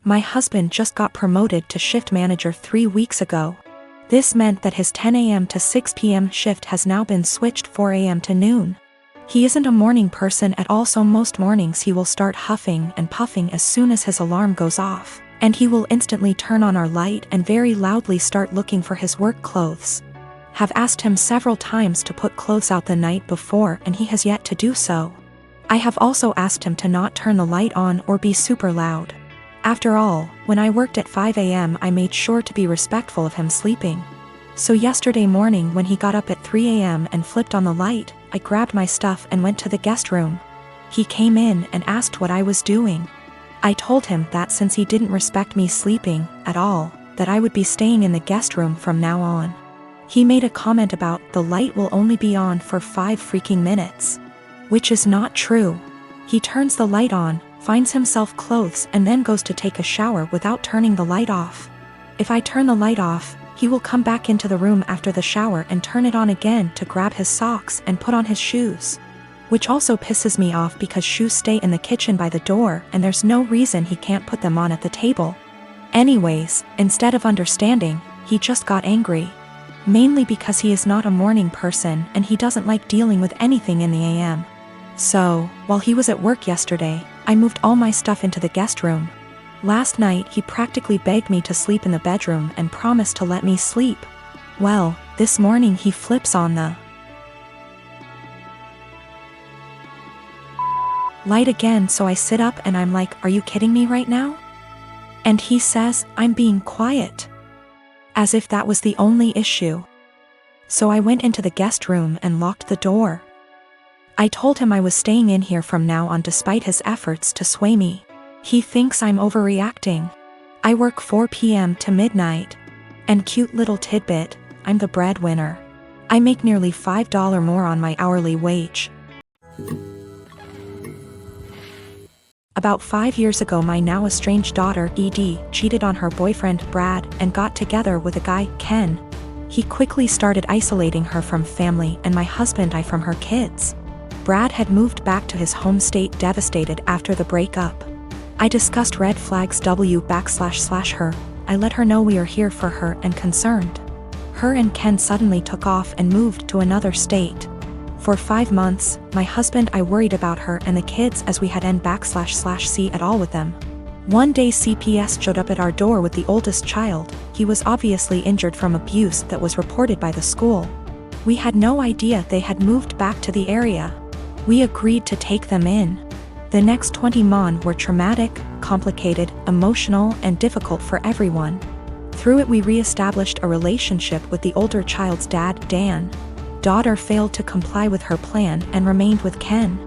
My husband just got promoted to shift manager 3 weeks ago. This meant that his 10 a.m. to 6 p.m. shift has now been switched 4 a.m. to noon. He isn't a morning person at all, so most mornings he will start huffing and puffing as soon as his alarm goes off, and he will instantly turn on our light and very loudly start looking for his work clothes. Have asked him several times to put clothes out the night before and he has yet to do so. I have also asked him to not turn the light on or be super loud. After all, when I worked at 5 a.m. I made sure to be respectful of him sleeping. So yesterday morning when he got up at 3 a.m. and flipped on the light, I grabbed my stuff and went to the guest room. He came in and asked what I was doing. I told him that since he didn't respect me sleeping at all, that I would be staying in the guest room from now on. He made a comment about the light will only be on for 5 freaking minutes. Which is not true. He turns the light on, finds himself clothes and then goes to take a shower without turning the light off. If I turn the light off, he will come back into the room after the shower and turn it on again to grab his socks and put on his shoes. Which also pisses me off because shoes stay in the kitchen by the door and there's no reason he can't put them on at the table. Anyways, instead of understanding, he just got angry. Mainly because he is not a morning person and he doesn't like dealing with anything in the AM. So, while he was at work yesterday, I moved all my stuff into the guest room. Last night he practically begged me to sleep in the bedroom and promised to let me sleep. Well, this morning he flips on the light again, so I sit up and I'm like, are you kidding me right now? And he says, I'm being quiet. As if that was the only issue. So I went into the guest room and locked the door. I told him I was staying in here from now on despite his efforts to sway me. He thinks I'm overreacting. I work 4 p.m. to midnight. And cute little tidbit, I'm the breadwinner. I make nearly $5 more on my hourly wage. About 5 years ago, my now estranged daughter, Edie, cheated on her boyfriend, Brad, and got together with a guy, Ken. He quickly started isolating her from family and my husband from her kids. Brad had moved back to his home state devastated after the breakup. I discussed red flags her. I let her know we are here for her and concerned. Her and Ken suddenly took off and moved to another state. For 5 months, my husband I worried about her and the kids as we had n//c at all with them. One day CPS showed up at our door with the oldest child. He was obviously injured from abuse that was reported by the school. We had no idea they had moved back to the area. We agreed to take them in. The next 20 months were traumatic, complicated, emotional, and difficult for everyone. Through it we re-established a relationship with the older child's dad, Dan. Daughter failed to comply with her plan and remained with Ken.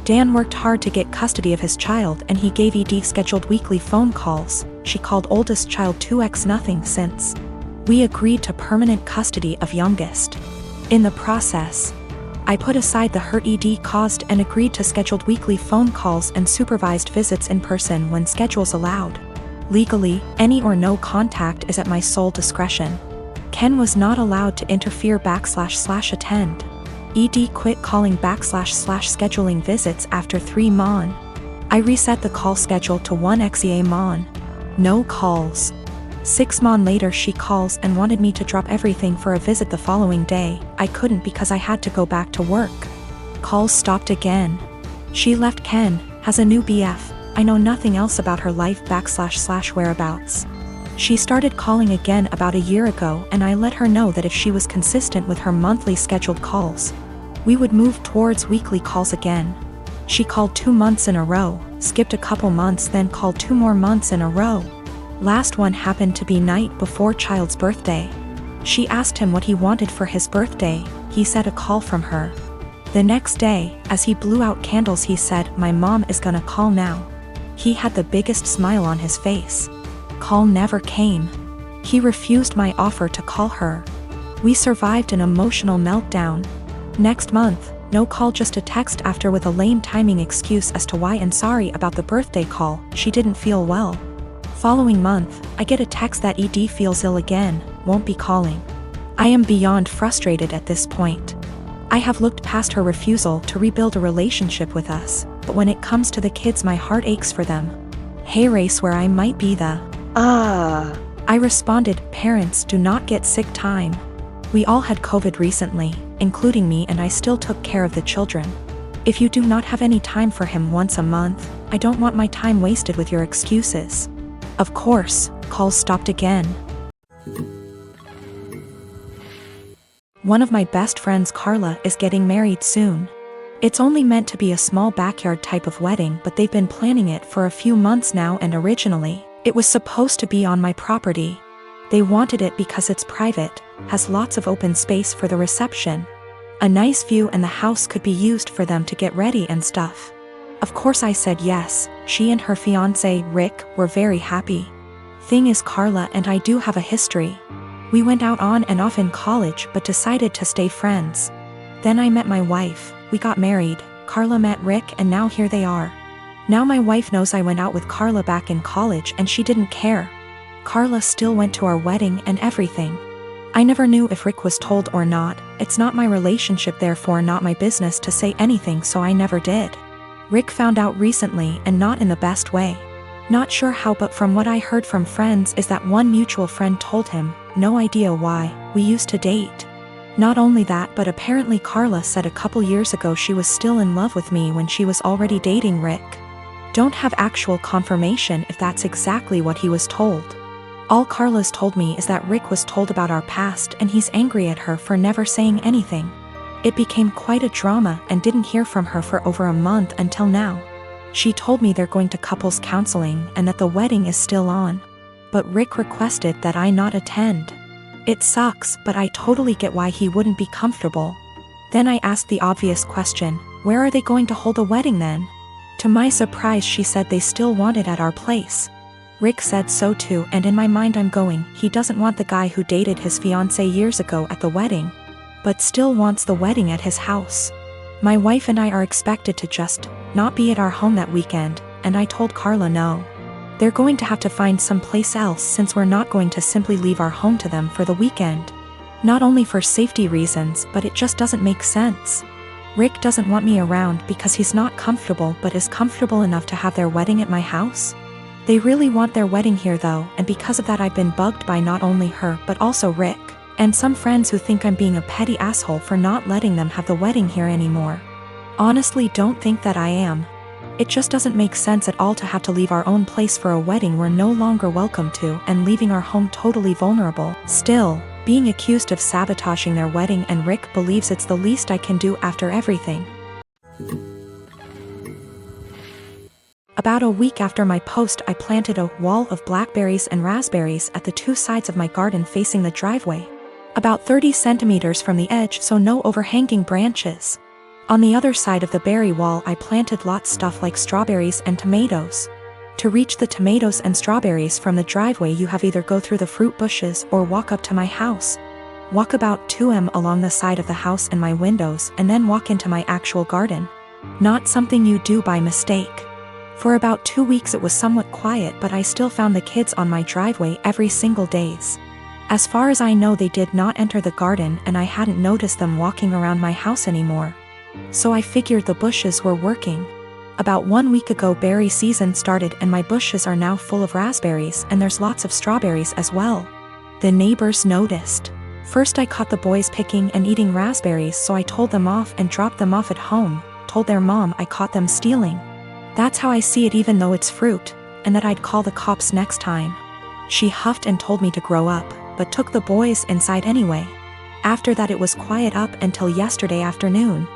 Dan worked hard to get custody of his child and he gave Edie scheduled weekly phone calls. She called oldest child 2x nothing since. We agreed to permanent custody of youngest. In the process, I put aside the hurt Edie caused and agreed to scheduled weekly phone calls and supervised visits in person when schedules allowed. Legally, any or no contact is at my sole discretion. Ken was not allowed to interfere //attend. Edie quit calling //scheduling visits after 3 months. I reset the call schedule to 1 XEA mon. No calls. 6 months later she calls and wanted me to drop everything for a visit the following day. I couldn't because I had to go back to work. Calls stopped again. She left Ken, has a new BF. I know nothing else about her life / whereabouts. She started calling again about a year ago and I let her know that if she was consistent with her monthly scheduled calls, we would move towards weekly calls again. She called 2 months in a row, skipped a couple months, then called 2 more months in a row. Last one happened to be night before child's birthday. She asked him what he wanted for his birthday. He said a call from her. The next day, as he blew out candles, he said, "My mom is gonna call now." He had the biggest smile on his face. Call never came. He refused my offer to call her. We survived an emotional meltdown. Next month, no call, just a text after with a lame timing excuse as to why and sorry about the birthday call, she didn't feel well. Following month, I get a text that Edie feels ill again, won't be calling. I am beyond frustrated at this point. I have looked past her refusal to rebuild a relationship with us, but when it comes to the kids my heart aches for them. Hey race where I might be the. Ah. I responded, parents do not get sick time. We all had COVID recently, including me, and I still took care of the children. If you do not have any time for him once a month, I don't want my time wasted with your excuses. Of course, calls stopped again. One of my best friends, Carla, is getting married soon. It's only meant to be a small backyard type of wedding, but they've been planning it for a few months now, and originally, it was supposed to be on my property. They wanted it because it's private, has lots of open space for the reception, a nice view, and the house could be used for them to get ready and stuff. Of course I said yes. She and her fiancé, Rick, were very happy. Thing is, Carla and I do have a history. We went out on and off in college but decided to stay friends. Then I met my wife, we got married, Carla met Rick, and now here they are. Now my wife knows I went out with Carla back in college and she didn't care. Carla still went to our wedding and everything. I never knew if Rick was told or not. It's not my relationship, therefore not my business to say anything, so I never did. Rick found out recently, and not in the best way. Not sure how, but from what I heard from friends is that one mutual friend told him, no idea why, we used to date. Not only that, but apparently Carla said a couple years ago she was still in love with me when she was already dating Rick. Don't have actual confirmation if that's exactly what he was told. All Carla's told me is that Rick was told about our past and he's angry at her for never saying anything. It became quite a drama and didn't hear from her for over a month until now. She told me they're going to couples counseling and that the wedding is still on. But Rick requested that I not attend. It sucks, but I totally get why he wouldn't be comfortable. Then I asked the obvious question, where are they going to hold a wedding then? To my surprise, she said they still want it at our place. Rick said so too, and in my mind I'm going, he doesn't want the guy who dated his fiancée years ago at the wedding, but still wants the wedding at his house. My wife and I are expected to just not be at our home that weekend, and I told Carla no. They're going to have to find someplace else since we're not going to simply leave our home to them for the weekend. Not only for safety reasons, but it just doesn't make sense. Rick doesn't want me around because he's not comfortable, but is comfortable enough to have their wedding at my house. They really want their wedding here though, and because of that I've been bugged by not only her but also Rick, and some friends who think I'm being a petty asshole for not letting them have the wedding here anymore. Honestly, don't think that I am. It just doesn't make sense at all to have to leave our own place for a wedding we're no longer welcome to, and leaving our home totally vulnerable. Still, being accused of sabotaging their wedding, and Rick believes it's the least I can do after everything. About a week after my post, I planted a wall of blackberries and raspberries at the two sides of my garden facing the driveway. About 30 centimeters from the edge, so no overhanging branches. On the other side of the berry wall I planted lots stuff like strawberries and tomatoes. To reach the tomatoes and strawberries from the driveway you have either go through the fruit bushes or walk up to my house. Walk about 2 m along the side of the house and my windows, and then walk into my actual garden. Not something you do by mistake. For about 2 weeks it was somewhat quiet, but I still found the kids on my driveway every single days. As far as I know they did not enter the garden, and I hadn't noticed them walking around my house anymore. So I figured the bushes were working. About 1 week ago berry season started and my bushes are now full of raspberries, and there's lots of strawberries as well. The neighbors noticed. First I caught the boys picking and eating raspberries, so I told them off and dropped them off at home, told their mom I caught them stealing. That's how I see it, even though it's fruit, and that I'd call the cops next time. She huffed and told me to grow up, but took the boys inside anyway. After that it was quiet up until yesterday afternoon,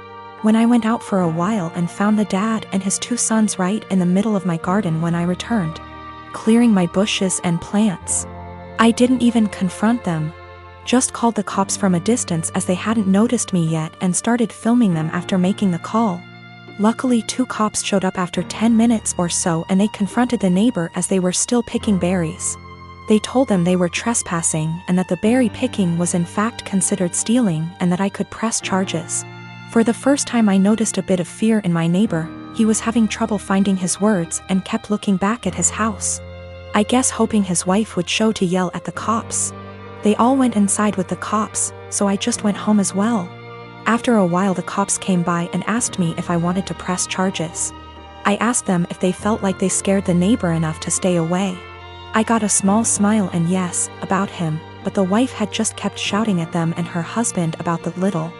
when I went out for a while and found the dad and his 2 sons right in the middle of my garden when I returned, clearing my bushes and plants. I didn't even confront them. Just called the cops from a distance as they hadn't noticed me yet, and started filming them after making the call. Luckily 2 cops showed up after 10 minutes or so, and they confronted the neighbor as they were still picking berries. They told them they were trespassing and that the berry picking was in fact considered stealing, and that I could press charges. For the first time I noticed a bit of fear in my neighbor. He was having trouble finding his words and kept looking back at his house. I guess hoping his wife would show to yell at the cops. They all went inside with the cops, so I just went home as well. After a while the cops came by and asked me if I wanted to press charges. I asked them if they felt like they scared the neighbor enough to stay away. I got a small smile and yes, about him, but the wife had just kept shouting at them and her husband about the little.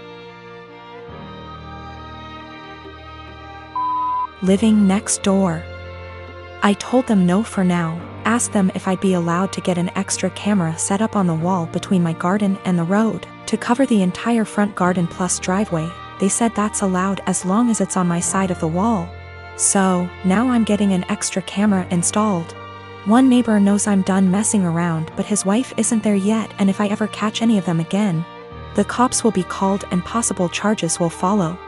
Living next door. I told them no for now, asked them if I'd be allowed to get an extra camera set up on the wall between my garden and the road, to cover the entire front garden plus driveway. They said that's allowed as long as it's on my side of the wall. So, now I'm getting an extra camera installed. One neighbor knows I'm done messing around, but his wife isn't there yet, and if I ever catch any of them again, the cops will be called and possible charges will follow.